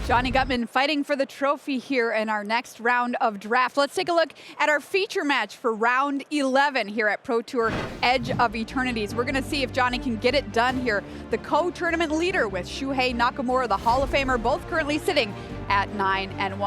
Jonny Guttman fighting for the trophy here in our next round of draft. Let's take a look at our feature match for round 11 here at Pro Tour Edge of Eternities. We're going to see if Jonny can get it done here. The co-tournament leader with Shuhei Nakamura, the Hall of Famer, both currently sitting at 9-1.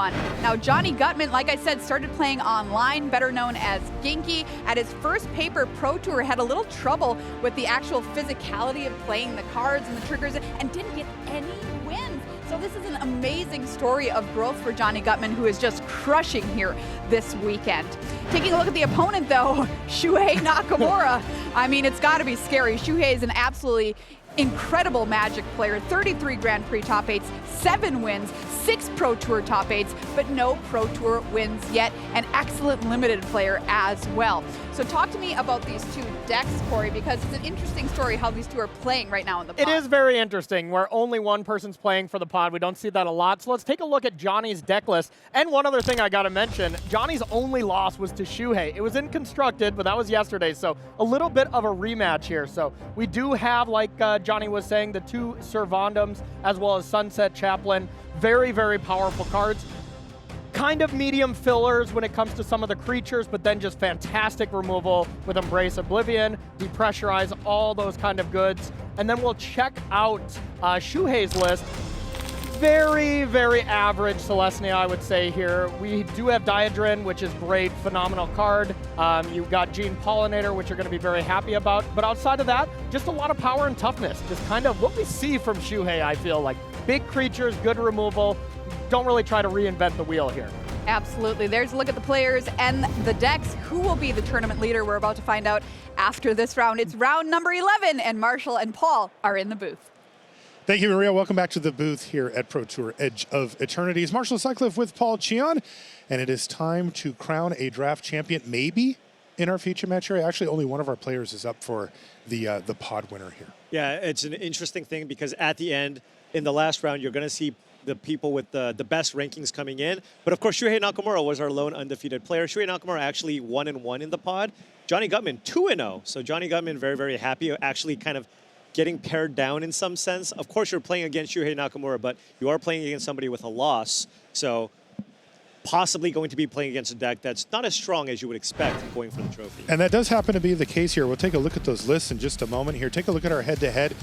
Now, Jonny Guttman, like I said, started playing online, better known as Ginky. At his first paper Pro Tour, had a little trouble with the actual physicality of playing the cards and the triggers and didn't get any wins. So this is an amazing story of growth for Jonny Guttman, who is just crushing here this weekend. Taking a look at the opponent, though, Shuhei Nakamura. I mean, it's got to be scary. Shuhei is an absolutely incredible Magic player, 33 Grand Prix top 8s, 7 wins, 6 Pro Tour top 8s, but no Pro Tour wins yet. An excellent limited player as well. So talk to me about these two decks, Corey, because it's an interesting story how these two are playing right now in the pod. It is very interesting where only one person's playing for the pod. We don't see that a lot. So let's take a look at Jonny's deck list. And one other thing I got to mention, Jonny's only loss was to Shuhei. It was in Constructed, but that was yesterday. So a little bit of a rematch here. So we do have, like Jonny was saying, the 2 Servandums as well as Sunset Chaplain. Very, very powerful cards. Kind of medium fillers when it comes to some of the creatures, but then just fantastic removal with Embrace Oblivion, depressurize, all those kind of goods. And then we'll check out Shuhei's list. Very, very average Celestia, I would say here. We do have Diadrin, which is great, phenomenal card. You've got Gene Pollinator, which you're going to be very happy about. But outside of that, just a lot of power and toughness. Just kind of what we see from Shuhei, I feel like. Big creatures, good removal. Don't really try to reinvent the wheel here. Absolutely. There's a look at the players and the decks. Who will be the tournament leader? We're about to find out after this round. It's round number 11, and Marshall and Paul are in the booth. Thank you, Maria. Welcome back to the booth here at Pro Tour Edge of Eternities. Marshall Sutcliffe with Paul Cheon, and it is time to crown a draft champion, maybe in our feature match area. Actually, only one of our players is up for the pod winner here. Yeah, it's an interesting thing because at the end, in the last round, you're going to see the people with the best rankings coming in. But of course, Shuhei Nakamura was our lone undefeated player. Shuhei Nakamura actually 1-1 in the pod. Jonny Guttman 2-0. So Jonny Guttman very, very happy, actually kind of getting pared down in some sense. Of course, you're playing against Shuhei Nakamura, but you are playing against somebody with a loss. So possibly going to be playing against a deck that's not as strong as you would expect going for the trophy. And that does happen to be the case here. We'll take a look at those lists in just a moment here. Take a look at our head-to-head.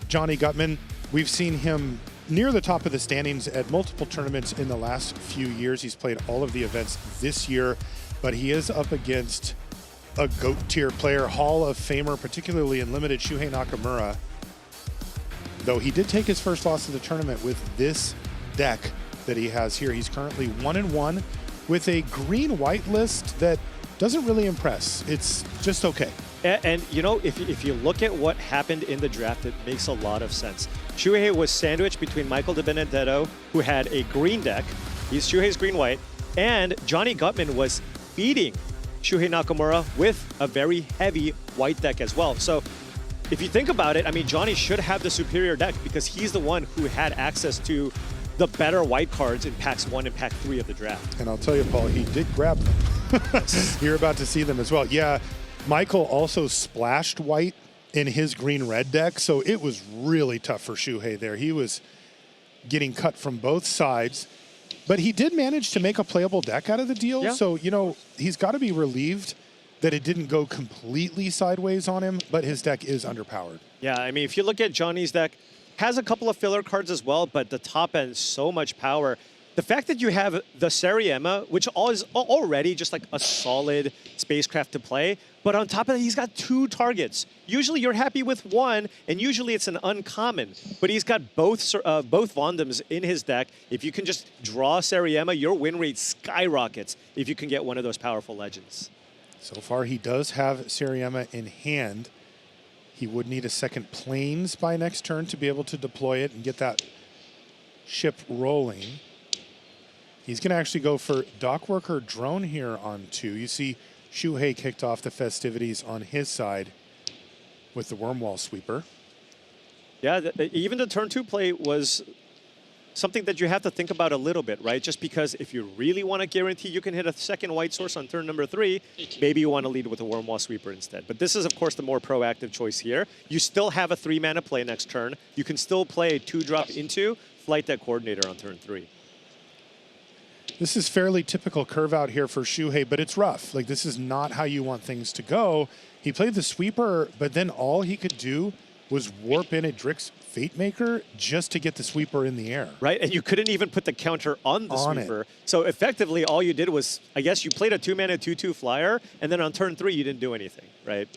Jonny Guttman, we've seen him near the top of the standings at multiple tournaments in the last few years. He's played all of the events this year, but he is up against a GOAT tier player, Hall of Famer, particularly in limited, Shuhei Nakamura. Though he did take his first loss of the tournament with this deck that he has here. He's currently 1-1 with a green-white list that doesn't really impress. It's just okay. And you know, if you look at what happened in the draft, it makes a lot of sense. Shuhei was sandwiched between Michael De Benedetto, who had a green deck. He's Shuhei's green-white. And Jonny Guttman was beating Shuhei Nakamura with a very heavy white deck as well. So if you think about it, I mean, Jonny should have the superior deck because he's the one who had access to the better white cards in packs 1 and pack 3 of the draft. And I'll tell you, Paul, he did grab them. You're about to see them as well. Yeah, Michael also splashed white in his green-red deck, so it was really tough for Shuhei there. He was getting cut from both sides, but he did manage to make a playable deck out of the deal. Yeah. So, you know, he's got to be relieved that it didn't go completely sideways on him, but his deck is underpowered. Yeah, I mean, if you look at Jonny's deck, has a couple of filler cards as well, but the top end, so much power. The fact that you have the Sariema, which is already just like a solid spacecraft to play, but on top of that, he's got 2 targets. Usually you're happy with 1, and usually it's an uncommon, but he's got both Vondams in his deck. If you can just draw Sariema, your win rate skyrockets if you can get one of those powerful legends. So far, he does have Sariema in hand. He would need a second planes by next turn to be able to deploy it and get that ship rolling. He's going to actually go for Dockworker Drone here on 2. You see Shuhei kicked off the festivities on his side with the Wormwall Sweeper. Yeah, even the turn 2 play was something that you have to think about a little bit, right? Just because if you really want to guarantee you can hit a second white source on turn number 3, maybe you want to lead with a Wormwall Sweeper instead. But this is, of course, the more proactive choice here. You still have a 3-mana play next turn. You can still play 2-drop into Flight Deck Coordinator on turn 3. This is fairly typical curve out here for Shuhei, but it's rough. Like, this is not how you want things to go. He played the sweeper, but then all he could do was warp in a Drix Fate Maker just to get the sweeper in the air. Right, and you couldn't even put the counter on the sweeper. So effectively, all you did was, I guess you played a 2-mana 2/2 flyer, and then on turn 3, you didn't do anything, right?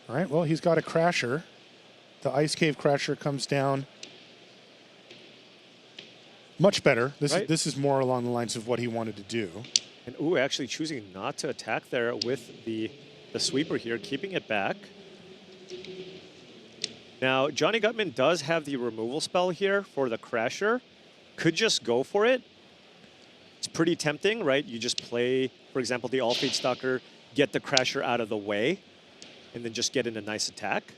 All right, well, he's got a Crasher. The Ice Cave Crasher comes down. Much better. This is more along the lines of what he wanted to do. And ooh, actually choosing not to attack there with the sweeper here, keeping it back. Now, Jonny Guttman does have the removal spell here for the Crasher. Could just go for it. It's pretty tempting, right? You just play, for example, the All Fate Stalker, get the Crasher out of the way, and then just get in a nice attack.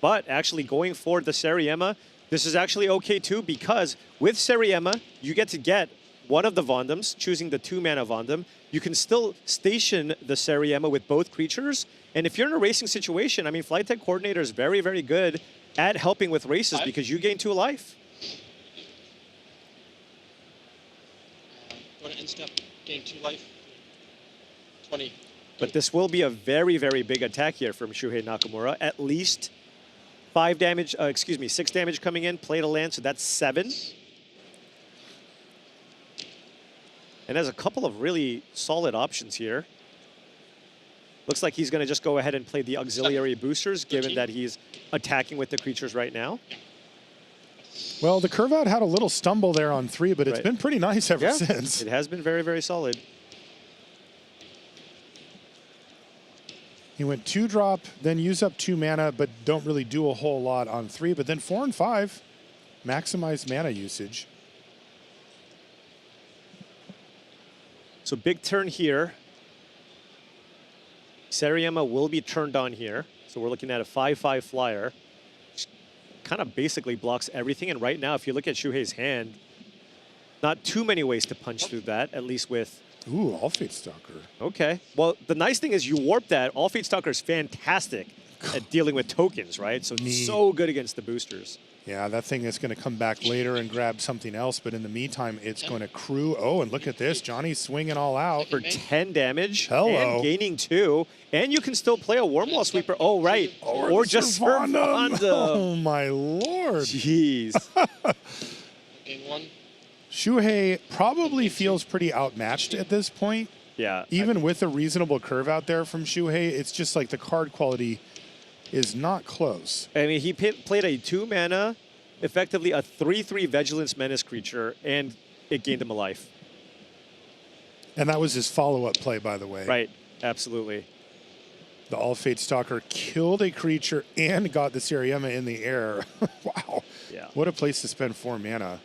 But actually going for the Seriema, this is actually okay too, because with Seriema, you get to get one of the Vondoms, choosing the 2-mana Vondom. You can still station the Seriema with both creatures. And if you're in a racing situation, I mean, Flight Tech Coordinator is very, very good at helping with races because you gain 2 life. Go to end step, gain 2 life. 20. But this will be a very, very big attack here from Shuhei Nakamura. At least 6 damage coming in, play to land, so that's 7. And has a couple of really solid options here. Looks like he's going to just go ahead and play the auxiliary boosters, given that he's attacking with the creatures right now. Well, the curve out had a little stumble there on 3, but it's been pretty nice ever since. It has been very, very solid. He went 2-drop, then use up 2 mana, but don't really do a whole lot on 3. But then 4 and 5, maximize mana usage. So big turn here. Seriema will be turned on here. So we're looking at a 5/5 flyer. Which kind of basically blocks everything. And right now, if you look at Shuhei's hand, not too many ways to punch through that, at least with... Ooh, All Fate Stalker. Okay. Well, the nice thing is you warp that. All Fate Stalker is fantastic at dealing with tokens, right? So it's so good against the boosters. Yeah, that thing is going to come back later and grab something else, but in the meantime, it's going to crew. Oh, and look at this. Johnny's swinging all out. For 10 damage. Hello. And gaining 2. And you can still play a Wormwall Sweeper. Oh, right. Or just Servanda. Oh, my Lord. Jeez. Gain 1. Shuhei probably feels pretty outmatched at this point. Yeah. Even with a reasonable curve out there from Shuhei, it's just like the card quality is not close. I mean, he played a 2-mana, effectively a 3/3 Vigilance Menace creature, and it gained him a life. And that was his follow-up play, by the way. Right, absolutely. The All Fate Stalker killed a creature and got the Seriema in the air. Wow. Yeah. What a place to spend 4 mana.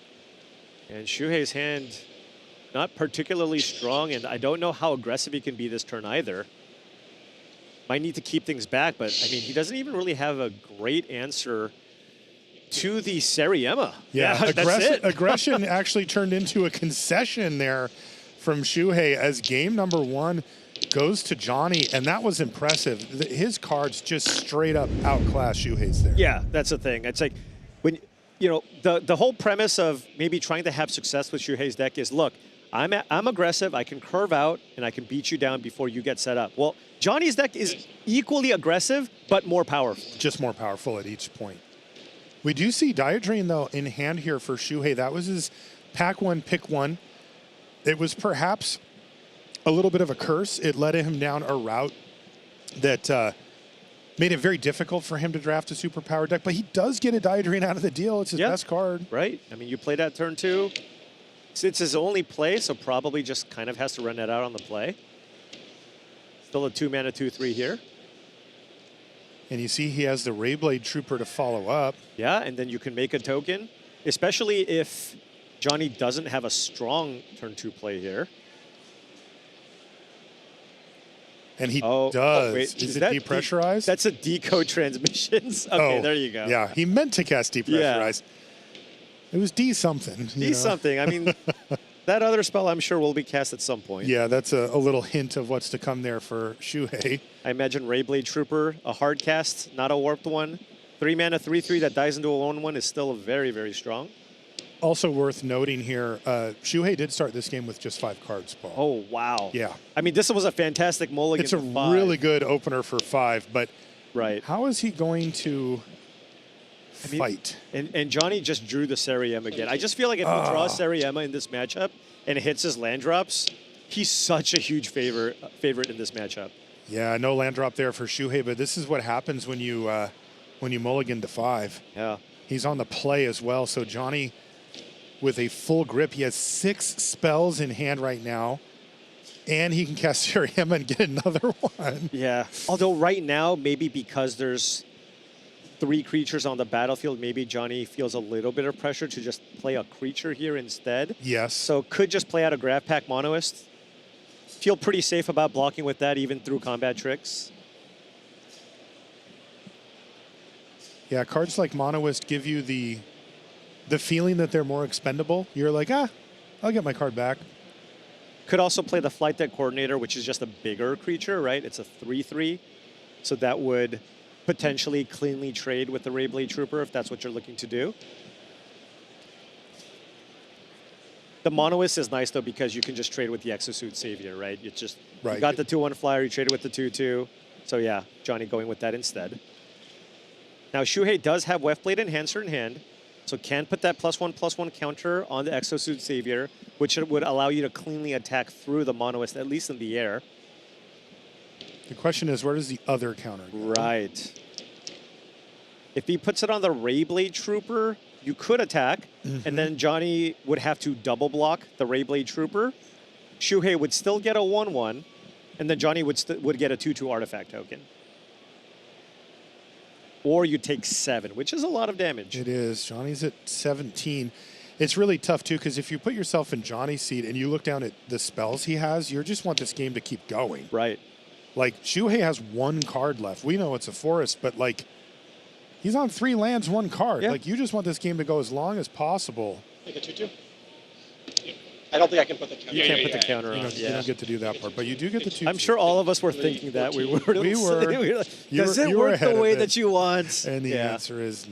And Shuhei's hand, not particularly strong, and I don't know how aggressive he can be this turn either. Might need to keep things back, but I mean, he doesn't even really have a great answer to the Seriema. Yeah, that's it. Aggression actually turned into a concession there from Shuhei as game number 1 goes to Johnny, and that was impressive. His cards just straight up outclass Shuhei's there. Yeah, that's the thing. It's like, when, you know, the whole premise of maybe trying to have success with Shuhei's deck is, look, I'm aggressive, I can curve out, and I can beat you down before you get set up. Well, Johnny's deck is equally aggressive, but more powerful. Just more powerful at each point. We do see Diadrain, though, in hand here for Shuhei. That was his pack 1, pick 1. It was perhaps a little bit of a curse. It led him down a route that made it very difficult for him to draft a superpower deck, but he does get a Diadrain out of the deal. It's his best card. Right. I mean, you play that turn 2. It's his only play, so probably just kind of has to run that out on the play. Still a 2-mana 2/3 here. And you see he has the Rayblade Trooper to follow up. Yeah, and then you can make a token, especially if Johnny doesn't have a strong turn 2 play here. And he does. Wait, is it depressurized? That's a decode transmissions. Okay, there you go. Yeah, he meant to cast depressurized. It was D something. D something. I mean, That other spell, I'm sure, will be cast at some point. Yeah, that's a little hint of what's to come there for Shuhei. I imagine Rayblade Trooper, a hard cast, not a warped one. 3 mana, 3/3 that dies into a 1/1 is still very, very strong. Also worth noting here, Shuhei did start this game with just 5 cards, Paul. Oh, wow. Yeah. I mean, this was a fantastic mulligan. It's a for 5. really good opener for 5, but Right. how is he going to fight? And Jonny just drew the Seriema again. I just feel like if he draws Seriema in this matchup and it hits his land drops, he's such a huge favorite in this matchup. Yeah, no land drop there for Shuhei, but this is what happens when you mulligan to 5. Yeah. He's on the play as well, so Jonny with a full grip. He has 6 spells in hand right now, and he can cast Seriema and get another one. Yeah. Although right now, maybe because there's 3 creatures on the battlefield, maybe Jonny feels a little bit of pressure to just play a creature here instead. Yes. So could just play out a Graph Pack Monoist. Feel pretty safe about blocking with that even through combat tricks. Yeah, cards like Monoist give you the feeling that they're more expendable. You're like, I'll get my card back. Could also play the Flight Deck Coordinator, which is just a bigger creature, right? It's a 3/3. So that would potentially cleanly trade with the Rayblade Trooper if that's what you're looking to do. The Monoist is nice, though, because you can just trade with the Exosuit Savior, right? It's just, Right. You got the 2/1 flyer, you traded with the 2/2. So yeah, Jonny going with that instead. Now, Shuhei does have Weftblade Enhancer in hand, so can put that +1/+1 counter on the Exosuit Savior, which would allow you to cleanly attack through the Monoist, at least in the air. The question is, where does the other counter go? Right. If he puts it on the Rayblade Trooper, you could attack, and then Jonny would have to double block the Rayblade Trooper. Shuhei would still get a 1/1, and then Jonny would get a 2/2 artifact token. Or you take 7, which is a lot of damage. It is. Johnny's at 17. It's really tough, too, because if you put yourself in Johnny's seat and you look down at the spells he has, you just want this game to keep going. Right. Like, Shuhei has 1 card left. We know it's a forest, but, like, he's on 3 lands, 1 card. Yeah. Like, you just want this game to go as long as possible. Make a 2/2. Yeah. I don't think I can put the counter. You can't put the counter You on. don't get to do that part, but you do get the 2. I'm sure all of us were thinking that. We were. We were. like, You does were- it you were work ahead the of way it. that you want? And the Yeah. answer is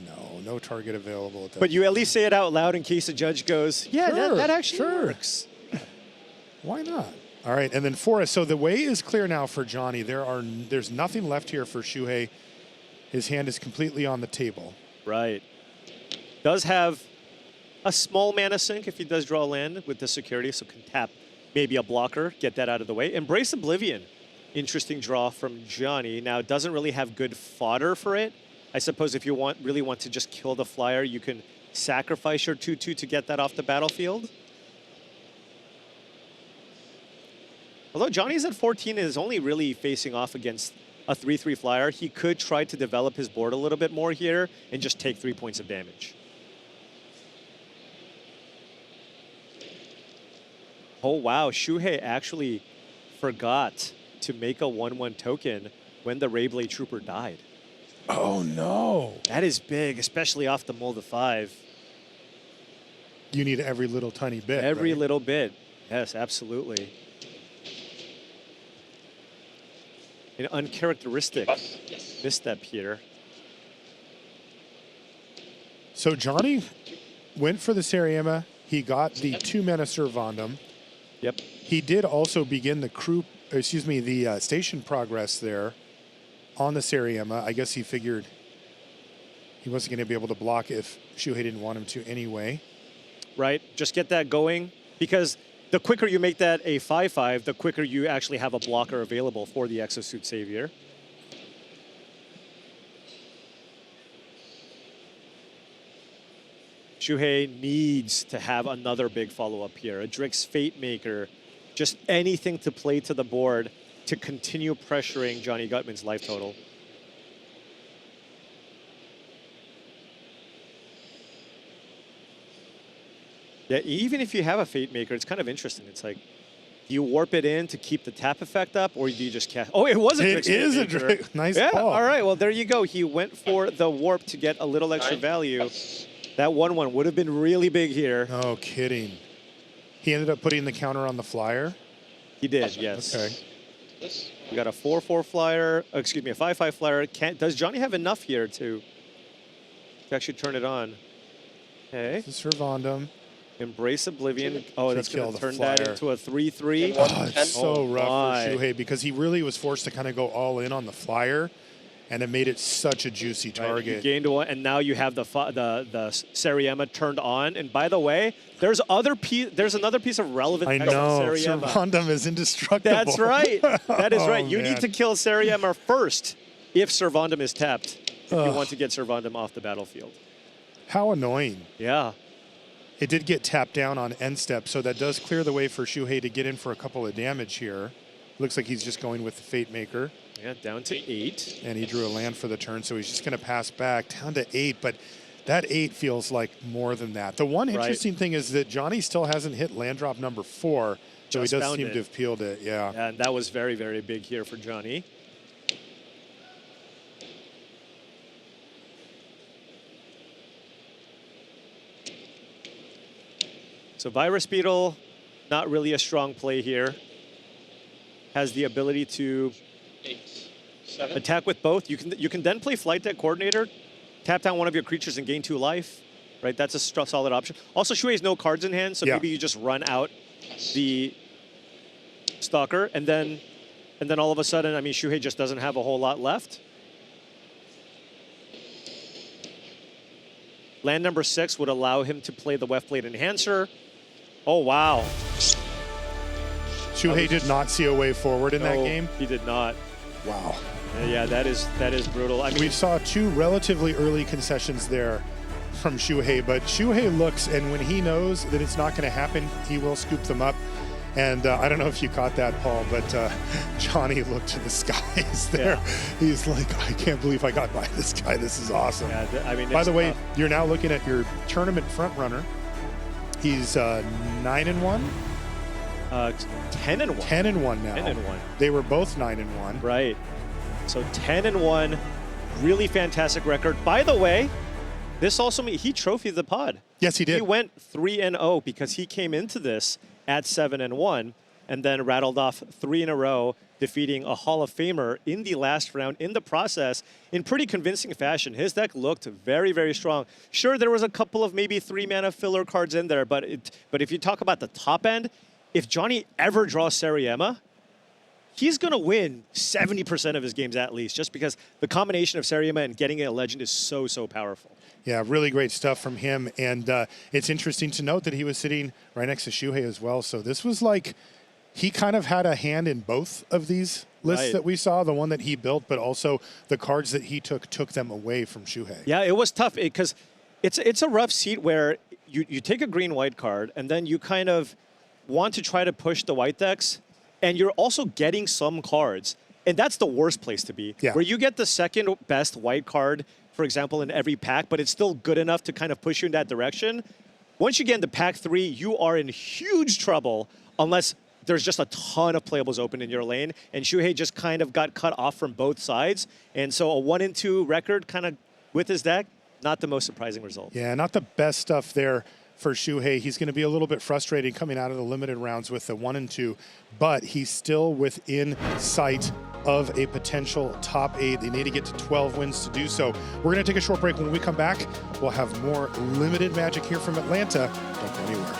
no target available at that. But you at least say it out loud in case the judge goes, yeah, Sure, that actually sure. works. Why not? All right, and then Forest. So the way is clear now for Jonny. There's nothing left here for Shuhei. His hand is completely on the table. Right. Does have a small mana sink if he does draw land with the security, so can tap maybe a blocker, get that out of the way. Embrace Oblivion. Interesting draw from Jonny. Now, it doesn't really have good fodder for it. I suppose if you really want to just kill the flyer, you can sacrifice your 2/2 to get that off the battlefield. Although Johnny's at 14 and is only really facing off against a 3/3 flyer, he could try to develop his board a little bit more here and just take 3 points of damage. Oh, wow. Shuhei actually forgot to make a 1/1 token when the Rayblade Trooper died. Oh, no. That is big, especially off the mold of 5. You need every little tiny bit. Every right? little bit. Yes, absolutely. An uncharacteristic Yes. misstep here. So Jonny went for the Seriema. He got the 2-mana Servandum. Yep. He did also begin the station progress there on the Seriema. I guess he figured he wasn't going to be able to block if Shuhei didn't want him to anyway. Right? Just get that going, because the quicker you make that a 5/5, the quicker you actually have a blocker available for the Exosuit Savior. Shuhei needs to have another big follow-up here. A Drix Fate Maker, just anything to play to the board to continue pressuring Jonny Guttman's life total. Yeah, even if you have a Fate Maker, it's kind of interesting. It's like, do you warp it in to keep the tap effect up, or do you just cast? Oh, it was a Drix Fate It is a Maker. Drix. Nice Yeah, call. all right, well, there you go. He went for the warp to get a little extra value. That 1/1 would have been really big here. No kidding. He ended up putting the counter on the flyer. He did, yes. Okay. This. We got a 4-4 flyer, excuse me, a 5-5 flyer. Does Jonny have enough here to actually turn it on? Okay. This is Servandum. Embrace Oblivion. Oh, that's going kill to the turn that flyer. into a 3-3. Oh, it's so Oh, rough my. for Shuhei because he really was forced to kind of go all in on the flyer, and it made it such a juicy Right, you target. gained one, and now you have the Seriema turned on. And by the way, there's another piece of relevant I text on know. Seriema. Servandum is indestructible. That's right. That is Oh, right. You man. need to kill Seriema first if Servandum is tapped. If you want to get Servandum off the battlefield. How annoying. Yeah. It did get tapped down on end step, so that does clear the way for Shuhei to get in for a couple of damage here. Looks like he's just going with the Fate Maker. Yeah, down to 8. And he drew a land for the turn, so he's just going to pass back down to 8. But that 8 feels like more than that. The one interesting thing is that Jonny still hasn't hit land drop number 4, so he Just does found seem it. to have peeled it. Yeah. Yeah, and that was very, very big here for Jonny. So Virus Beetle, not really a strong play here. Has the ability to 8, 7. attack with both. You can then play Flight Deck Coordinator, tap down one of your creatures and gain 2 life. Right, that's a solid option. Also, Shuhei has no cards in hand, so Yeah. maybe you just run out the Stalker, and then all of a sudden, I mean, Shuhei just doesn't have a whole lot left. Land number 6 would allow him to play the Weft Blade Enhancer. Oh, wow. Shuhei did not see a way forward in that No, game. He did not. Wow. Yeah, that is brutal. I mean, We saw 2 relatively early concessions there from Shuhei, but Shuhei looks, and when he knows that it's not going to happen, he will scoop them up. And I don't know if you caught that, Paul, but Jonny looked to the skies there. Yeah. He's like, I can't believe I got by this guy. This is awesome. yeah, I mean, By it's the way, tough. you're now looking at your tournament front runner. He's 9-1, 10-1. 10-1 now. 10-1. They were both 9-1. Right. So 10-1, really fantastic record. By the way, this also means he trophied the pod. Yes, he did. He went 3-0 because he came into this at 7-1 and then rattled off 3 in a row, defeating a Hall of Famer in the last round in the process in pretty convincing fashion. His deck looked very, very strong. Sure, there was a couple of maybe 3-mana filler cards in there, but if you talk about the top end, if Jonny ever draws Seriema, he's going to win 70% of his games at least, just because the combination of Seriema and getting a legend is so, so powerful. Yeah, really great stuff from him. And it's interesting to note that he was sitting right next to Shuhei as well. So this was like, he kind of had a hand in both of these lists Right. that we saw, the one that he built, but also the cards that he took them away from Shuhei. Yeah, it was tough because it's a rough seat where you take a green-white card and then you kind of want to try to push the white decks, and you're also getting some cards. And that's the worst place to be, Yeah. where you get the second best white card, for example, in every pack, but it's still good enough to kind of push you in that direction. Once you get into pack 3, you are in huge trouble unless there's just a ton of playables open in your lane, and Shuhei just kind of got cut off from both sides. And so a 1-2 record kind of with his deck, not the most surprising result. Yeah, not the best stuff there for Shuhei. He's going to be a little bit frustrated coming out of the limited rounds with the 1-2, but he's still within sight of a potential top 8. They need to get to 12 wins to do so. We're going to take a short break. When we come back, we'll have more limited magic here from Atlanta. Don't go anywhere.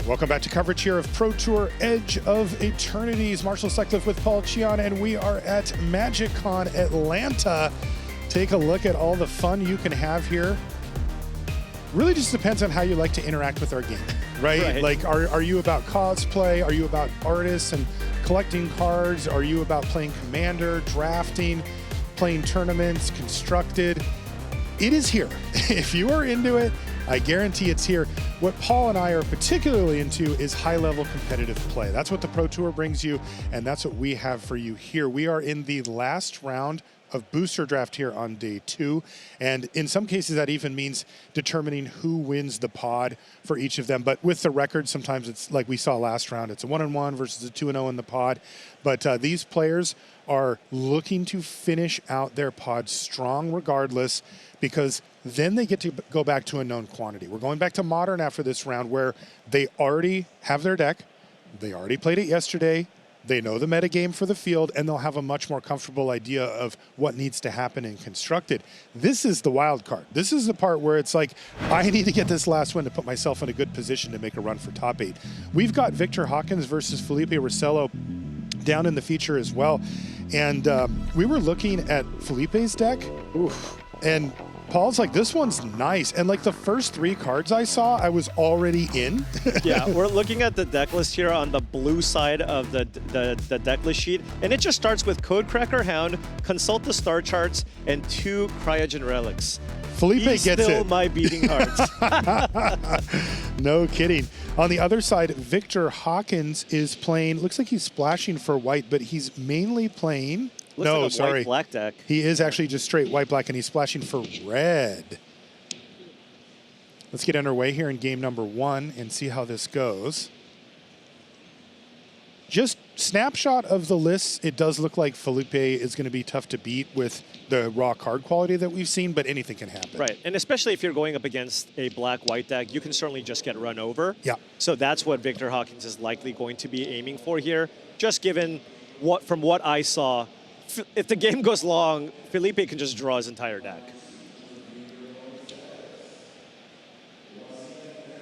Welcome back to coverage here of Pro Tour Edge of Eternities. Marshall Sutcliffe with Paul Cheon, and we are at MagicCon Atlanta. Take a look at all the fun you can have here. Really just depends on how you like to interact with our game, right? Like, are you about cosplay? Are you about artists and collecting cards? Are you about playing Commander, drafting, playing tournaments, constructed? It is here. If you are into it, I guarantee it's here. What Paul and I are particularly into is high-level competitive play. That's what the Pro Tour brings you, and that's what we have for you here. We are in the last round of booster draft here on day 2, and in some cases that even means determining who wins the pod for each of them. But with the record, sometimes it's like we saw last round, it's a 1-1 versus a 2-0 in the pod. But these players are looking to finish out their pod strong regardless, because then they get to go back to a known quantity. We're going back to Modern after this round, where they already have their deck, they already played it yesterday, they know the metagame for the field, and they'll have a much more comfortable idea of what needs to happen in Constructed. This is the wild card. This is the part where it's like, I need to get this last win to put myself in a good position to make a run for top 8. We've got Victor Hawkins versus Felippe Rosselo down in the feature as well. And we were looking at Felippe's deck, and Paul's like, this one's nice. And like the first 3 cards I saw, I was already in. Yeah, we're looking at the deck list here on the blue side of the deck list sheet. And it just starts with Codecracker Hound, Consult the Star Charts, and 2 Cryogen Relics. Felippe He's gets still it. my beating heart. No kidding. On the other side, Victor Hawkins is playing, looks like he's splashing for white, but he's mainly playing... Looks no, like a sorry. white-black deck. He is actually just straight white-black, and he's splashing for red. Let's get underway here in game number 1 and see how this goes. Just snapshot of the lists, it does look like Felippe is going to be tough to beat with the raw card quality that we've seen, but anything can happen. Right, and especially if you're going up against a black-white deck, you can certainly just get run over. Yeah. So that's what Victor Hawkins is likely going to be aiming for here, just given from what I saw. If the game goes long, Felippe can just draw his entire deck.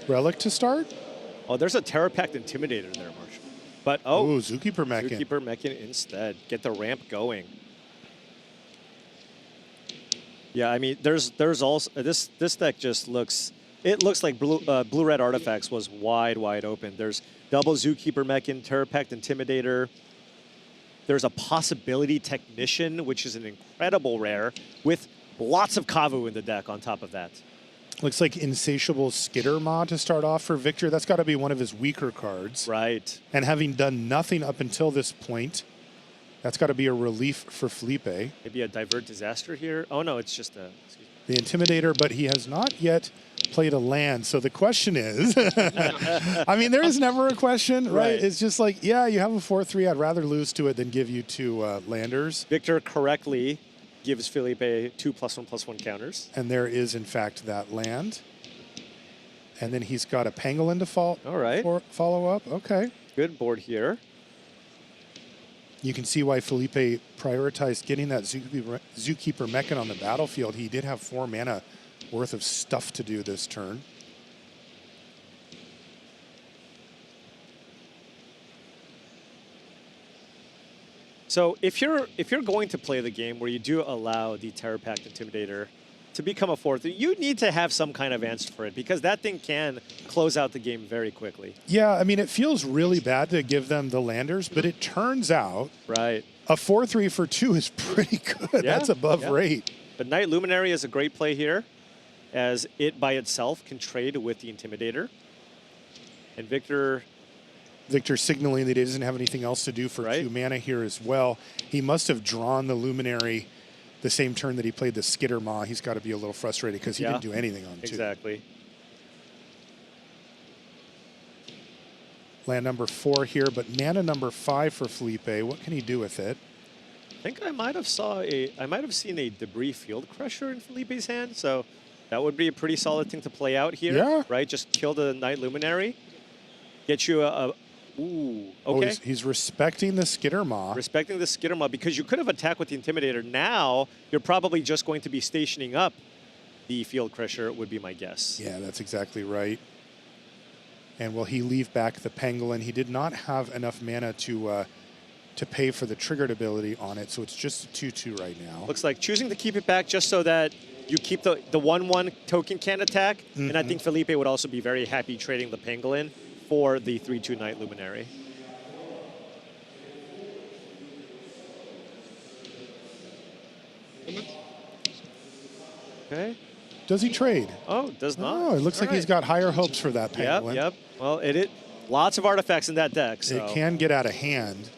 Relic to start? Oh, there's a Terror Pact Intimidator there, Marshall. But, Ooh, Zookeeper Mechan. Zookeeper Mechan instead. Get the ramp going. Yeah, I mean, there's also, this deck just looks, it looks like Blue-Red Artifacts was wide open. There's double Zookeeper Mechan, Terror Pact Intimidator. There's a Possibility Technician, which is an incredible rare, with lots of Kavu in the deck on top of that. Looks like Insatiable Skittermaw to start off for Victor. That's got to be one of his weaker cards. Right. And having done nothing up until this point, that's got to be a relief for Felippe. Maybe a Divert Disaster here. Oh, no, it's just a... The Intimidator, but he has not yet played a land. So the question is, I mean, there is never a question, right? It's just like, yeah, you have a 4-3. I'd rather lose to it than give you 2 landers. Victor correctly gives Felippe 2 +1/+1 counters. And there is, in fact, that land. And then he's got a Pangolin to follow up. Okay. Good board here. You can see why Felippe prioritized getting that Zookeeper Mechan on the battlefield. He did have 4 mana worth of stuff to do this turn. So if you're going to play the game where you do allow the Terror Pact Intimidator to become a 4-3, you need to have some kind of answer for it, because that thing can close out the game very quickly. Yeah, I mean, it feels really bad to give them the landers, but it turns out a 4-3 for 2 is pretty good. Yeah, that's above rate. But Night Luminary is a great play here, as it by itself can trade with the Intimidator. And Victor signaling that he doesn't have anything else to do for 2 mana here as well. He must have drawn the Luminary the same turn that he played the Skittermaw. He's got to be a little frustrated because he didn't do anything on 2. Exactly. Land number 4 here, but mana number 5 for Felippe. What can he do with it? I think I might have seen a Debris Field Crusher in Felippe's hand, so that would be a pretty solid thing to play out here. Yeah. Right? Just kill the Night Luminary. Get you ooh, okay. Oh, he's respecting the Skittermaw. Respecting the Skittermaw, because you could have attacked with the Intimidator. Now, you're probably just going to be stationing up the Field Crusher, would be my guess. Yeah, that's exactly right. And will he leave back the Pangolin? He did not have enough mana to pay for the triggered ability on it, so it's just a 2/2 right now. Looks like choosing to keep it back just so that you keep the 1/1 token can attack. And I think Felippe would also be very happy trading the Pangolin for the 3/2 Night Luminary. Okay. Does he trade? Oh, does not. Oh, it looks like he's got higher hopes for that Pangolin. Yep. Well, lots of artifacts in that deck. So. It can get out of hand.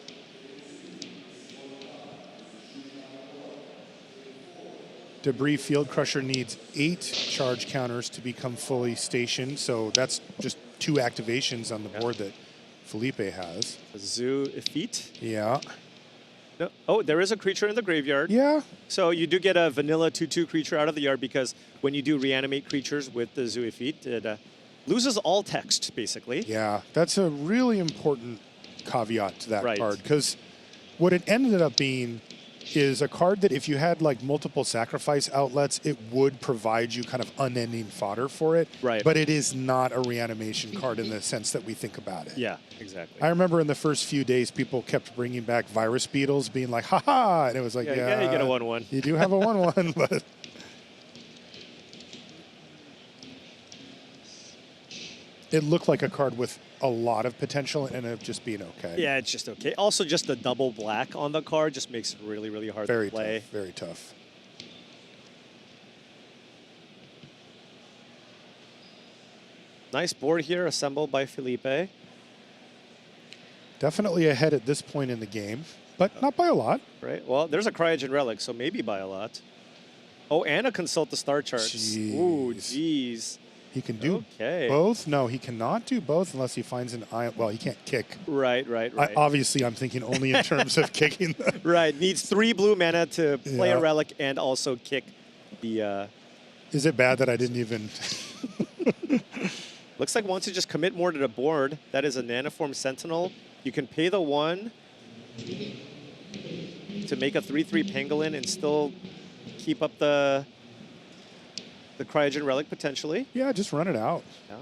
Debris Field Crusher needs 8 charge counters to become fully stationed, so that's just 2 activations on the board that Felippe has. Zoo Effete. Yeah. No. Oh, there is a creature in the graveyard. Yeah. So you do get a vanilla 2/2 creature out of the yard because when you do reanimate creatures with the Zoo Effete, it loses all text, basically. Yeah, that's a really important caveat to that Right. card, because what it ended up being is a card that if you had like multiple sacrifice outlets, it would provide you kind of unending fodder for it. Right. But it is not a reanimation card in the sense that we think about it. Yeah, exactly. I remember in the first few days, people kept bringing back virus beetles, being like, "Ha-ha!" And it was like, yeah, you get a 1/1. You do have a 1/1, but it looked like a card with a lot of potential and ended up just being okay. Yeah, it's just okay. Also, just the double black on the card just makes it really, really hard Very to play. tough. Very tough. Nice board here assembled by Felippe. Definitely ahead at this point in the game, but not by a lot. Right. Well, there's a Cryogen Relic, so maybe by a lot. Oh, and a Consult the Star Charts. Ooh, jeez. He can do Okay. both. No, he cannot do both unless he finds an eye. Well, he can't kick. Right. Obviously, I'm thinking only in terms of kicking them. Right. Needs 3 blue mana to play Yeah. a relic and also kick the. Is it bad that I didn't even? Looks like wants to just commit more to the board. That is a Nanoform Sentinel. You can pay the 1 to make a 3/3 Pangolin and still keep up the Cryogen Relic potentially. Yeah, just run it out. Yeah.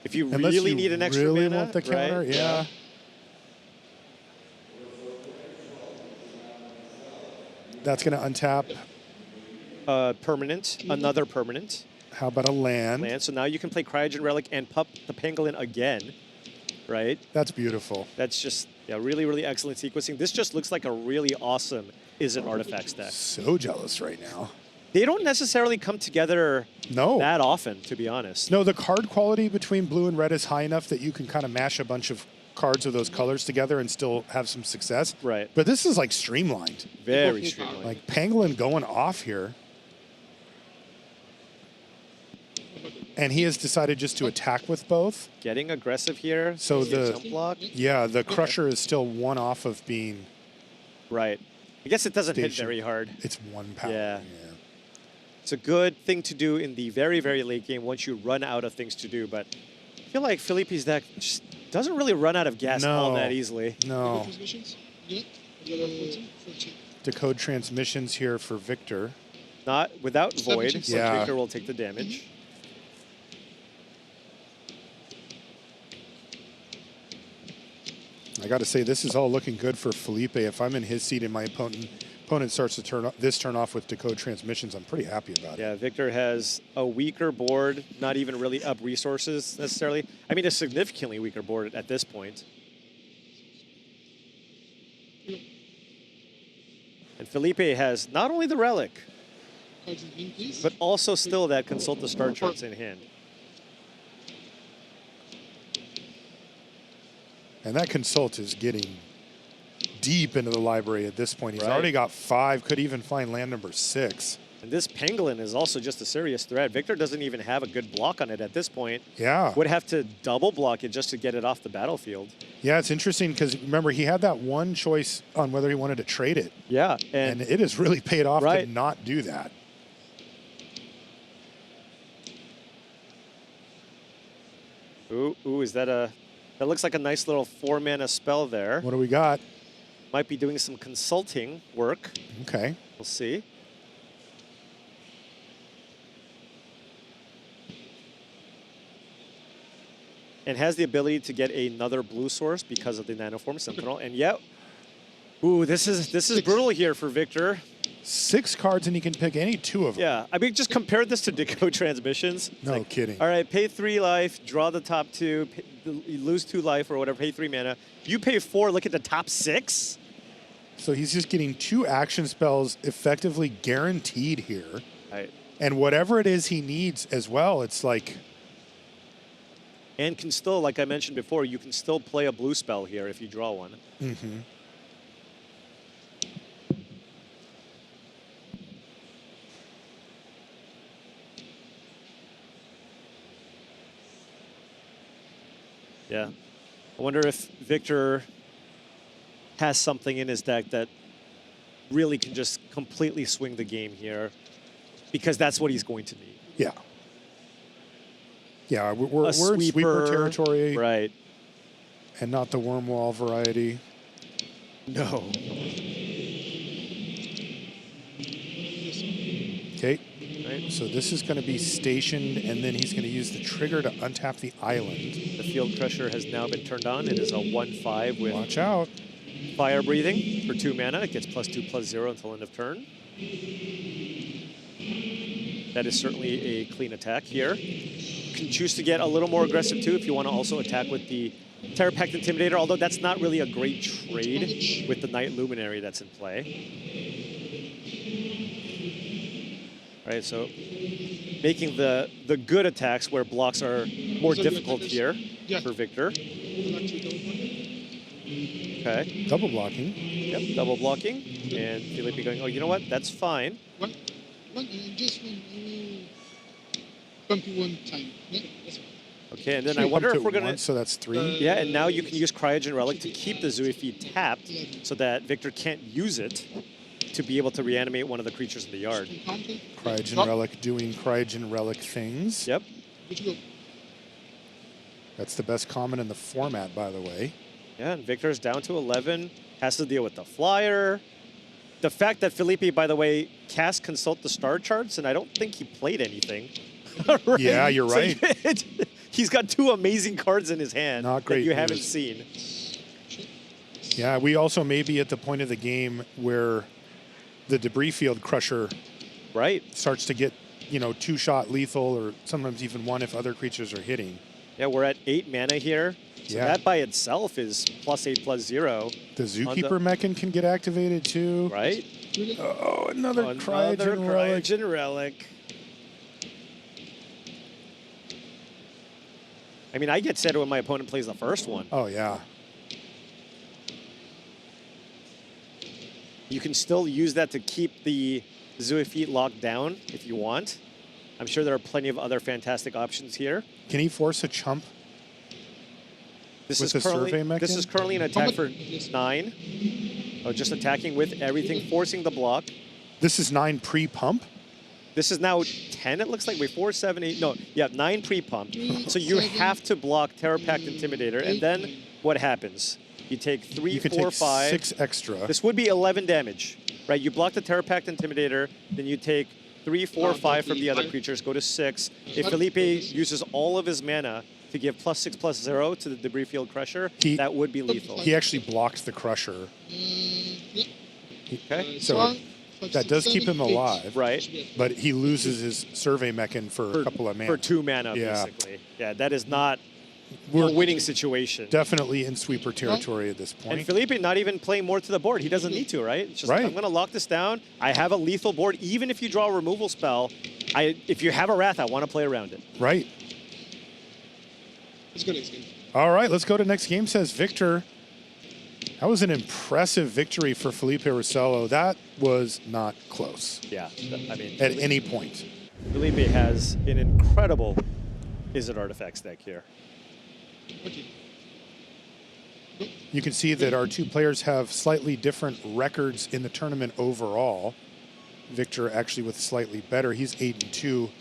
If you Unless really you need an extra really mana, want the counter, right? yeah. That's going to untap. Permanent, another permanent How about a land? land. So now you can play Cryogen Relic and pup the Pangolin again, right? That's beautiful. That's just really, really excellent sequencing. This just looks like a really awesome Is It Artifacts deck. So jealous right now. They don't necessarily come together No. that often, to be honest. No, the card quality between blue and red is high enough that you can kind of mash a bunch of cards of those colors together and still have some success. Right. But this is like streamlined. Very streamlined. Like Pangolin going off here. And he has decided just to attack with both. Getting aggressive here. So Maybe a the- jump block. Yeah, the Crusher is still one off of being, Right. I guess it doesn't hit Station. very hard. it's 1 power. Yeah. It's a good thing to do in the very, very late game once you run out of things to do. But I feel like Felippe's deck just doesn't really run out of gas all No. that easily. No. Transmissions? Yeah. The other 14, 14. Decode transmissions here for Victor. Not without Void, so Yeah. Victor will take the damage. I got to say, this is all looking good for Felippe. If I'm in his seat and my opponent starts to turn off with Decode transmissions, I'm pretty happy about it. Yeah, Victor has a weaker board, not even really up resources necessarily. I mean, a significantly weaker board at this point. And Felippe has not only the Relic, Cards in hand, please. but also still that Consult the Star Charts in hand. And that Consult is getting deep into the library at this point. He's Right. already got 5, could even find land number 6. And this Pangolin is also just a serious threat. Victor doesn't even have a good block on it at this point. Yeah. Would have to double block it just to get it off the battlefield. Yeah, it's interesting because remember, he had that one choice on whether he wanted to trade it. Yeah, And it has really paid off Right. to not do that. Ooh, is that a... That looks like a nice little 4-mana spell there. What do we got? Might be doing some consulting work. Okay. We'll see. and has the ability to get another blue source because of the Nanoform Sentinel. And yeah, ooh, this is brutal here for Victor. 6 cards, and he can pick any 2 of them. Yeah, I mean, just compare this to Deco Transmissions. It's No kidding. All right, pay 3 life, draw the top 2, you lose 2 life or whatever, pay 3 mana. You pay 4, look at the top 6. So he's just getting 2 action spells effectively guaranteed here. Right. And whatever it is he needs as well, it's like... And can still, like I mentioned before, you can still play a blue spell here if you draw one. Mm-hmm. Yeah. I wonder if Victor has something in his deck that really can just completely swing the game here, because that's what he's going to need. Yeah. Yeah, we're in sweeper territory. Right. And not the worm wall variety. No. Okay. Right. So this is going to be stationed, and then he's going to use the trigger to untap the island. The Field Crusher has now been turned on. It is a 1/5 with Watch out. Fire Breathing for 2 mana. It gets +2/+0 until end of turn. That is certainly a clean attack here. Can choose to get a little more aggressive too if you want to also attack with the Terror Pact Intimidator, although that's not really a great trade with the Night Luminary that's in play. All right, so making the good attacks where blocks are more difficult here for Victor. Okay. Double blocking. Yep, double blocking. And Felippe going, oh, you know what? That's fine. Just bump you one time. Yeah, that's fine. Okay, and then I wonder if we're going to... So that's 3. Yeah, and now you can use Cryogen Relic to keep the Zuifi tapped so that Victor can't use it to be able to reanimate one of the creatures in the yard. Cryogen Relic doing Cryogen Relic things. Yep. That's the best common in the format, by the way. Yeah, and Victor's down to 11, has to deal with the flyer. The fact that Felippe, by the way, cast Consult the Star Charts, and I don't think he played anything. Right? Yeah, you're right. He's got 2 amazing cards in his hand Not great that you news. haven't seen. Yeah, we also may be at the point of the game where the Debris Field Crusher starts to get, 2-shot lethal, or sometimes even 1 if other creatures are hitting. Yeah, we're at 8 mana here. So that by itself is +8/+0. The Zookeeper Mechan can get activated too. Right? Oh, another Cryogen Relic. Cryogen Relic. I mean, I get sad when my opponent plays the first one. Oh, yeah. You can still use that to keep the Zuifi locked down if you want. I'm sure there are plenty of other fantastic options here. Can he force a chump? This with is the currently Survey Mechan? This is currently an attack for 9. Oh, just attacking with everything, forcing the block. This is 9 pre-pump? This is now 10, it looks like. Wait, 4, 7, 8. No, yeah, 9 pre-pump. So you have to block Terror Pact Intimidator. And then what happens? You take 3, You could 4, take 5. 6 extra. This would be 11 damage, right? You block the Terror Pact Intimidator, then you take 3, 4, 5 from the other creatures, go to 6. If Felippe uses all of his mana to give +6/+0 to the Debris Field Crusher, that would be lethal. He actually blocked the Crusher. Okay. So that does keep him alive. Right. But he loses his Survey Mechan for a couple of mana. For 2 mana, basically. Yeah, that is not a winning situation. Definitely in sweeper territory at this point. And Felippe not even playing more to the board. He doesn't need to, right? It's just like, I'm going to lock this down. I have a lethal board. Even if you draw a removal spell, if you have a Wrath, I want to play around it. Right. Let's go next game. All right, let's go to next game, says Victor. That was an impressive victory for Felippe Rosselo. That was not close. Yeah, I mean, at any point. Felippe has an incredible Izzet Artifacts deck here. Okay. You can see that our 2 players have slightly different records in the tournament overall. Victor actually with slightly better. He's 8-2.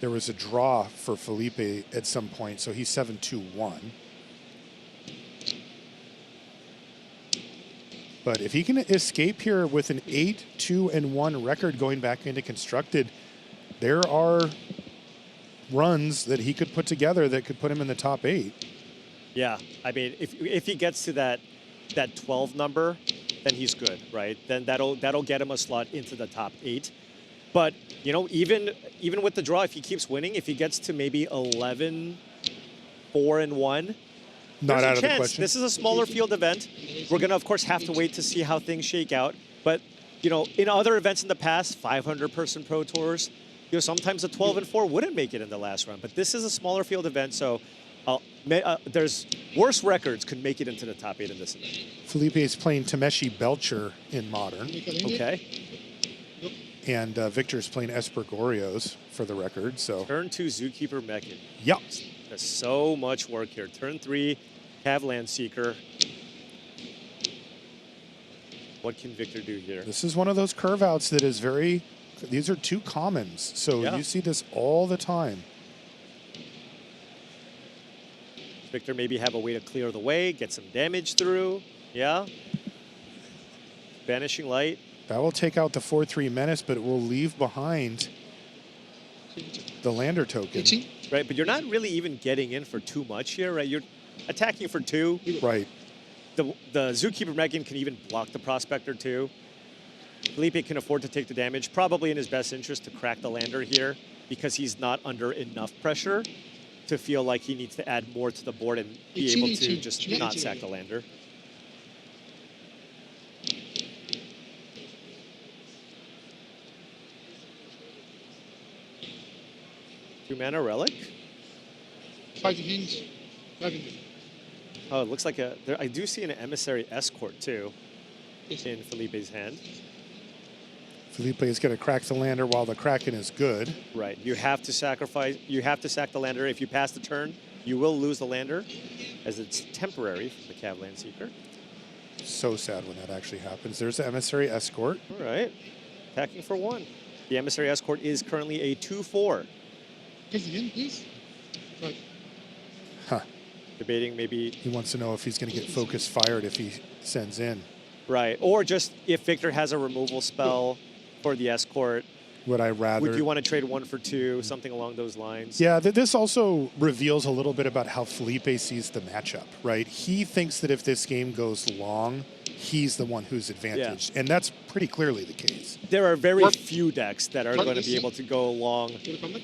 There was a draw for Felippe at some point, so he's 7-2-1. But if he can escape here with an 8-2-1 record going back into Constructed, there are runs that he could put together that could put him in the top 8. Yeah, I mean, if he gets to that 12 number, then he's good, right? Then that'll get him a slot into the top 8. But you know, even with the draw, if he keeps winning, if he gets to maybe 11, 4 and 1, Not there's out a of the chance. question. This is a smaller field event. We're gonna, of course, have to wait to see how things shake out. But you know, in other events in the past, 500-person pro tours, you know, sometimes a 12 and 4 wouldn't make it in the last round. But this is a smaller field event, so there's worse records could make it into the top 8 in this event. Felippe is playing Tameshi Belcher in Modern, Okay. and Victor's playing Esper Gorios for the record. So, Turn 2, Zookeeper Mechan. yeah. There's so much work here. Turn 3, Cavland Seeker. What can Victor do here? This is one of those curve outs that is very, these are 2 commons. So Yeah. you see this all the time. Victor maybe have a way to clear the way, get some damage through. Yeah. Vanishing Light. That will take out the 4-3 Menace, but it will leave behind the lander token. Pitching. Right, but you're not really even getting in for too much here, right? You're attacking for 2. Right. The Zookeeper Mechan can even block the Prospector too. Felippe can afford to take the damage, probably in his best interest to crack the lander here because he's not under enough pressure to feel like he needs to add more to the board and be able to just not sack the lander. Two-mana Relic. 5 hands. 5 in the Oh, it looks like I do see an Emissary Escort too in Felippe's hand. Felippe is going to crack the lander while the Kraken is good. Right. You have to sack the lander. If you pass the turn, you will lose the lander, as it's temporary for the Cavland Seeker. So sad when that actually happens. There's the Emissary Escort. All right. Attacking for 1. The Emissary Escort is currently a 2/4. Hands again, please. 5. Huh. Debating maybe. He wants to know if he's going to get focus fired if he sends in. Right. Or just if Victor has a removal spell for the Escort. Would I rather? Would you want to trade 1 for 2, something along those lines? Yeah, this also reveals a little bit about how Felippe sees the matchup, right? He thinks that if this game goes long, he's the one who's advantaged. And that's pretty clearly the case. There are very few decks that are going to be able to go along